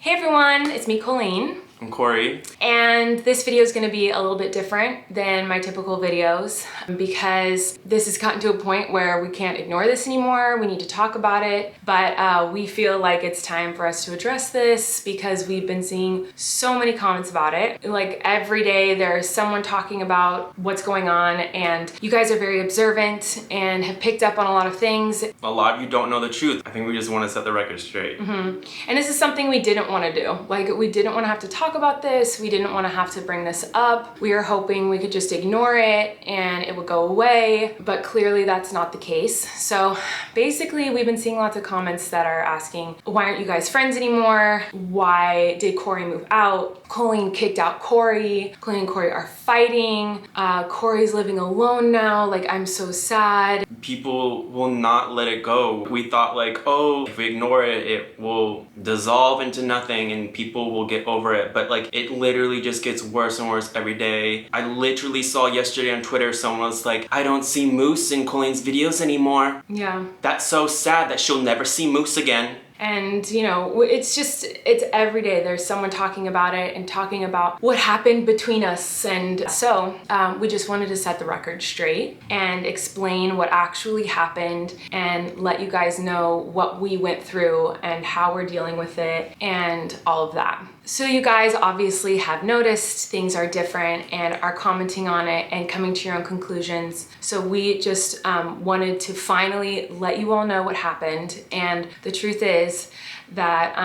Hey everyone, it's me, Colleen. I'm Kory. And this video is going to be a little bit different than my typical videos because this has gotten to a point where we can't ignore this anymore. We need to talk about it, but we feel like it's time for us to address this because we've been seeing so many comments about it. Like every day there's someone talking about what's going on, and you guys are very observant and have picked up on a lot of things. A lot of you don't know the truth. I think we just want to set the record straight. And this is something we didn't want to do. Like, we didn't want to have to talk about this. We didn't want to have to bring this up. We were hoping we could just ignore it and it would go away, but clearly that's not the case. So basically we've been seeing lots of comments that are asking, why aren't you guys friends anymore? Why did Kory move out? Colleen kicked out Kory. Colleen and Kory are fighting. Kory's living alone now. Like, I'm so sad. People will not let it go. We thought like, oh, if we ignore it, it will dissolve into nothing and people will get over it. But like, it literally just gets worse and worse every day. I literally saw yesterday on Twitter, someone was like, I don't see Moose in Colleen's videos anymore. Yeah. That's so sad that she'll never see Moose again. And you know, it's every day there's someone talking about it and talking about what happened between us. And so we just wanted to set the record straight and explain what actually happened and let you guys know what we went through and how we're dealing with it and all of that. So you guys obviously have noticed things are different and are commenting on it and coming to your own conclusions. So we just wanted to finally let you all know what happened. And the truth is that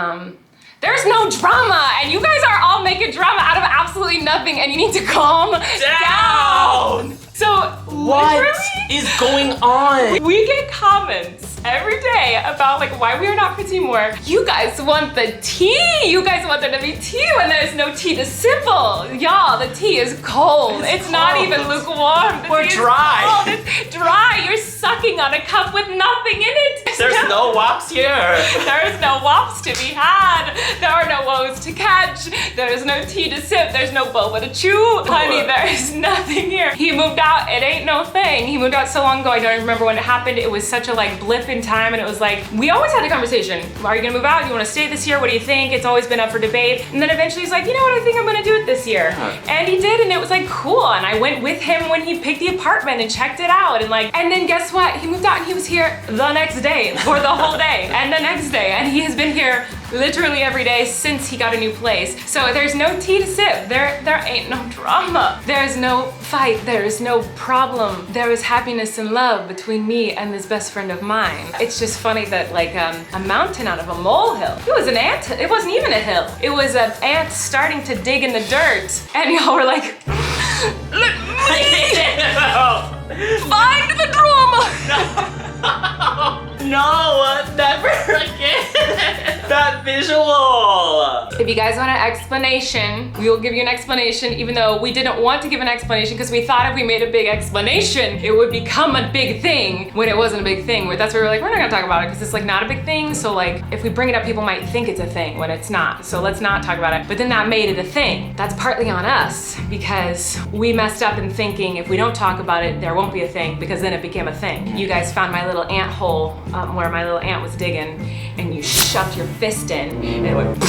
there's no drama, and you guys are all making drama out of absolutely nothing, and you need to calm down. So What is going on? we get comments every day about like why we are not friends anymore. You guys want the tea. You guys want there to be tea when there's no tea to sipple. Y'all, the tea is cold. It's not even lukewarm. We're dry. Cold. It's dry. You're sucking on a cup with nothing in it. There's no wops here. There is no wops to be had. There are no woes to catch. There is no tea to sip. There's no boba to chew. Honey, there is nothing here. He moved out. It ain't no thing. He moved out so long ago. I don't even remember when it happened. It was such a like blip in time, and it was like, we always had a conversation. Are you gonna move out? You wanna stay this year? What do you think? It's always been up for debate. And then eventually he's like, you know what? I think I'm gonna do it this year. And he did, and it was like cool. And I went with him when he picked the apartment and checked it out. And then guess what? He moved out and he was here the next day for the whole day and the next day. And he has been here literally every day since he got a new place. So there's no tea to sip. There ain't no drama. There's no fight. There's no problem. There is happiness and love between me and this best friend of mine. It's just funny that like a mountain out of a molehill. It was an ant. It wasn't even a hill. It was an ant starting to dig in the dirt. And y'all were like, let me find the drama. No, never again. That visual. If you guys want an explanation, we will give you an explanation, even though we didn't want to give an explanation because we thought if we made a big explanation, it would become a big thing when it wasn't a big thing. That's why we were like, we're not gonna talk about it because it's like not a big thing. So like, if we bring it up, people might think it's a thing when it's not. So let's not talk about it. But then that made it a thing. That's partly on us because we messed up in thinking if we don't talk about it, there won't be a thing, because then it became a thing. You guys found my little ant hole where my little ant was digging, and you shoved your fist in and it went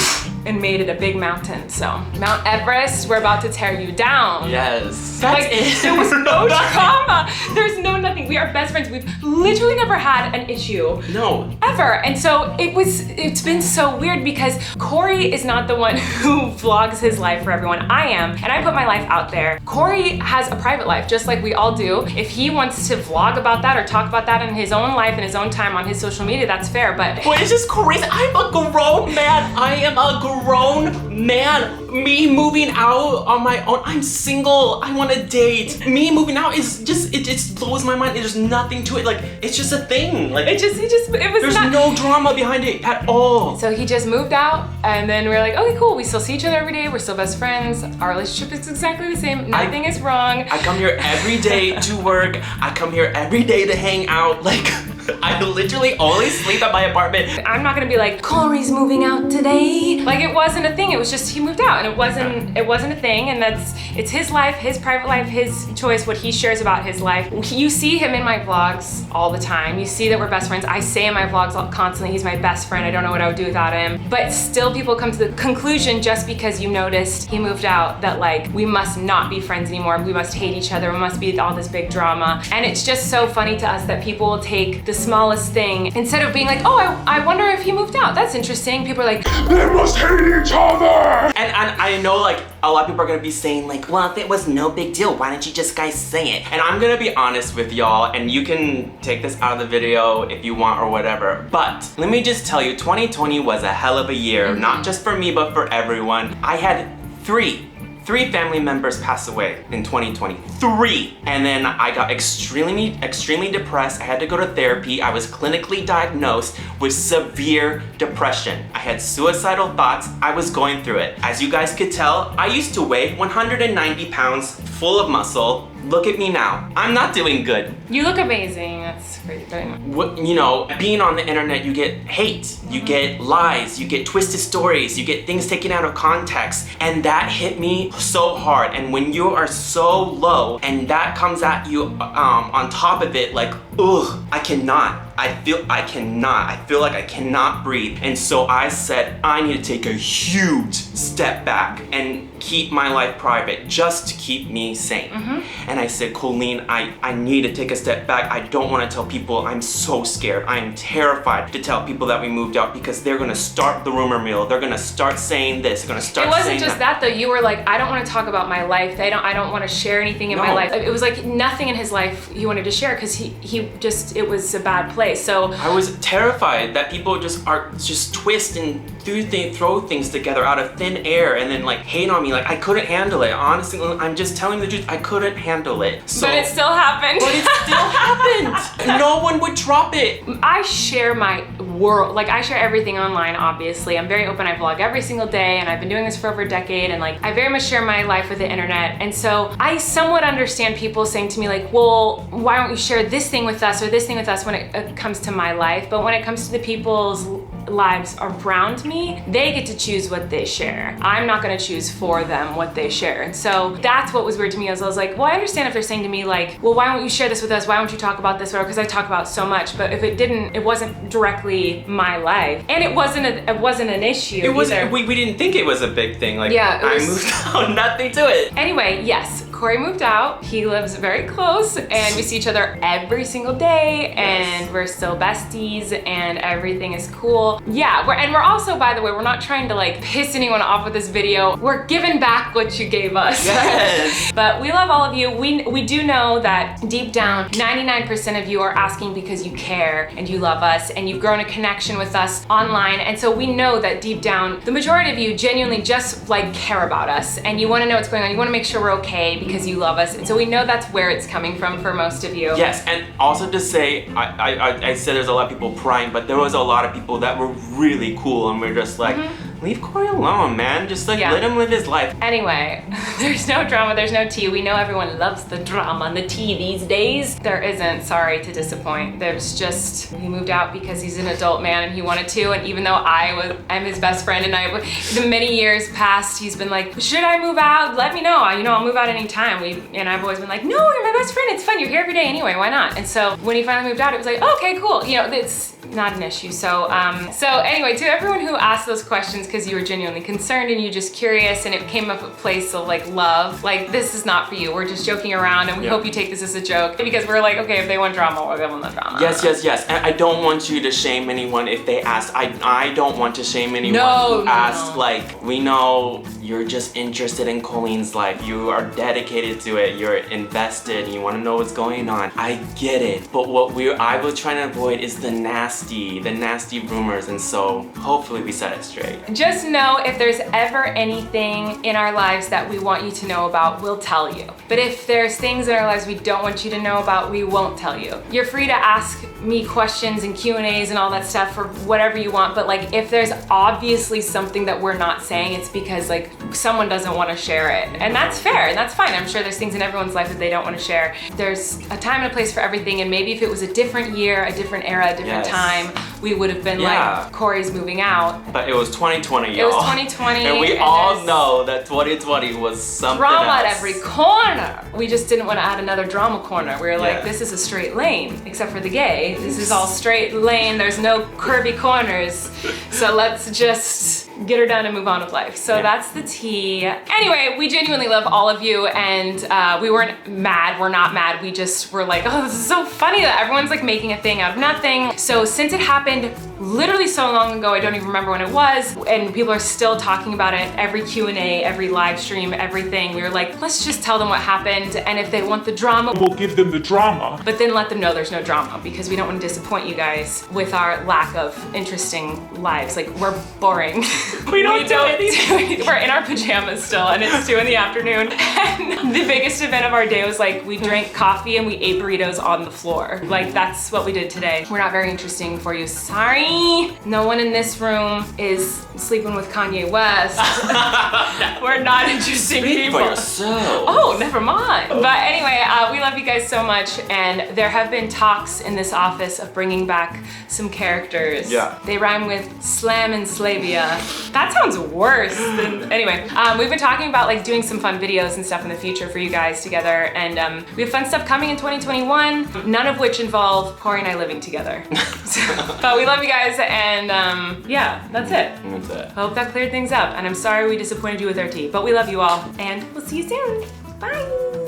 and made it a big mountain. So Mount Everest, we're about to tear you down. Yes. Like, there was no drama. There's no nothing. We are best friends. We've literally never had an issue. No. Ever. And so it's been so weird because Kory is not the one who vlogs his life for everyone. I am, and I put my life out there. Kory has a private life, just like we all do. If he wants to vlog about that or talk about that in his own life, in his own time on his social media, that's fair, but What is this crazy? I'm a grown man. I am a grown man. Me moving out on my own. I'm single. I want to date. Me moving out is just, it just blows my mind. There's nothing to it. Like, it's just a thing. Like, it was there's no drama behind it at all. So he just moved out, and then we're like, okay, cool. We still see each other every day. We're still best friends. Our relationship is exactly the same. Nothing is wrong. I come here every day to work. I come here every day to hang out. Like, I literally only sleep at my apartment. I'm not gonna be like, Kory's moving out today. Like, it wasn't a thing. It was just he moved out, and it wasn't a thing. And it's his life, his private life, his choice, what he shares about his life. You see him in my vlogs all the time. You see that we're best friends. I say in my vlogs constantly, he's my best friend. I don't know what I would do without him. But still, people come to the conclusion just because you noticed he moved out that like we must not be friends anymore. We must hate each other. We must be all this big drama. And it's just so funny to us that people will take the smallest thing instead of being like, oh, I wonder if he moved out. That's interesting. People are like, they must hate each other. And I know like a lot of people are gonna be saying like, well, if it was no big deal, why don't you just guys say it? And I'm gonna be honest with y'all, and you can take this out of the video if you want or whatever. But let me just tell you, 2020 was a hell of a year, not just for me, but for everyone. I had three family members pass away in 2020. 3. And then I got extremely depressed. I had to go to therapy. I was clinically diagnosed with severe depression. I had suicidal thoughts. I was going through it. As you guys could tell, I used to weigh 190 pounds, full of muscle. Look at me now. I'm not doing good. you look amazing. That's crazy. What, you know, being on the internet, you get hate, you get lies, you get twisted stories, you get things taken out of context, and that hit me so hard. And when you are so low and that comes at you on top of it, like, ugh, I cannot. I feel like I cannot breathe. And so I said, I need to take a huge step back and keep my life private just to keep me sane. And I said, Colleen, I need to take a step back. I don't want to tell people. I'm so scared. I am terrified to tell people that we moved out because they're gonna start the rumor mill. They're gonna start saying this. They're gonna start saying that. It wasn't just that though. You were like, I don't want to talk about my life. I don't want to share anything in my life. It was like nothing in his life he wanted to share because it was a bad place. So I was terrified that people just twist and throw things together out of thin air and then like hate on me. Like I couldn't handle it. Honestly, I'm just telling the truth. I couldn't handle it. So, but it still happened. But it still happened. No one would drop it. I share my world. Like I share everything online, obviously. I'm very open. I vlog every single day and I've been doing this for over a decade and like I very much share my life with the internet. And so I somewhat understand people saying to me like, well, why don't you share this thing with us or this thing with us when it comes to my life? But when it comes to the people's lives around me, they get to choose what they share. I'm not gonna choose for them what they share. And so that's what was weird to me. I was like, well, I understand if they're saying to me like, well, why don't you share this with us? Why don't you talk about this? Because I talk about so much. But if it wasn't directly my life, and it wasn't an issue. It wasn't. We didn't think it was a big thing. Like yeah, I moved out, nothing to it. Anyway, yes, Kory moved out. He lives very close, and we see each other every single day, and we're still besties, and everything is cool. Yeah, we're also, by the way, we're not trying to like piss anyone off with this video. We're giving back what you gave us. Yes. But we love all of you. We do know that deep down, 99% of you are asking because you care and you love us and you've grown a connection with us online. And so we know that deep down, the majority of you genuinely just like care about us and you want to know what's going on. You want to make sure we're okay because you love us. And so we know that's where it's coming from for most of you. Yes, and also to say, I said there's a lot of people prying, but there was a lot of people that were really cool and we're just like, leave Kory alone, man. Just like let him live his life. Anyway, there's no drama, there's no tea. We know everyone loves the drama and the tea these days. There isn't, sorry to disappoint. There's just, he moved out because he's an adult man and he wanted to. And even though I'm his best friend and the many years past, he's been like, should I move out? Let me know. I'll move out anytime. And I've always been like, no, you're my best friend. It's fun. You're here every day anyway. Why not? And so when he finally moved out, it was like, okay, cool. You know, it's not an issue. So anyway, to everyone who asked those questions because you were genuinely concerned and you're just curious and it came up a place of like love, like this is not for you. We're just joking around and we hope you take this as a joke because we're like, okay, if they want drama, we'll give them the drama. Yes. And I don't want you to shame anyone if they ask. I don't want to shame anyone who asked. Like, we know you're just interested in Colleen's life. You are dedicated to it. You're invested. You want to know what's going on. I get it. But what I was trying to avoid is the nasty nasty rumors, and so hopefully we set it straight. Just know if there's ever anything in our lives that we want you to know about, we'll tell you. But if there's things in our lives we don't want you to know about, we won't tell you. You're free to ask me questions and Q&As and all that stuff for whatever you want, but like if there's obviously something that we're not saying, it's because like someone doesn't want to share it. And that's fair and that's fine. I'm sure there's things in everyone's life that they don't want to share. There's a time and a place for everything, and maybe if it was a different year, a different era, a different time, we would have been like, Kory's moving out. But it was 2020, y'all. It was 2020. And we all know that 2020 was something drama else. at every corner. We just didn't want to add another drama corner. We were like, this is a straight lane, except for the gay. This is all straight lane. There's no curvy corners. So let's just get her done and move on with life. So that's the tea. Anyway, we genuinely love all of you, and we weren't mad. We're not mad. We just were like, oh, this is so funny that everyone's like making a thing out of nothing. So since it happened literally so long ago, I don't even remember when it was, and people are still talking about it, every Q&A, every live stream, everything, we were like, let's just tell them what happened, and if they want the drama, We'll give them the drama. but then let them know there's no drama, because we don't want to disappoint you guys with our lack of interesting lives. Like, we're boring. We don't do anything. We're in our pajamas still, and it's 2 in the afternoon. And the biggest event of our day was like, we drank coffee and we ate burritos on the floor. Like, that's what we did today. We're not very interesting for you. Sorry. No one in this room is sleeping with Kanye West. We're not interesting people. For yourself. Oh, never mind. But anyway, we love you guys so much, and there have been talks in this office of bringing back some characters. Yeah. They rhyme with slam and slavia. That sounds worse than, anyway. We've been talking about like doing some fun videos and stuff in the future for you guys together, and we have fun stuff coming in 2021, none of which involve Kory and I living together. But we love you guys, and yeah, that's it. That's it. Hope that cleared things up, and I'm sorry we disappointed you with our tea, but we love you all, and we'll see you soon. Bye.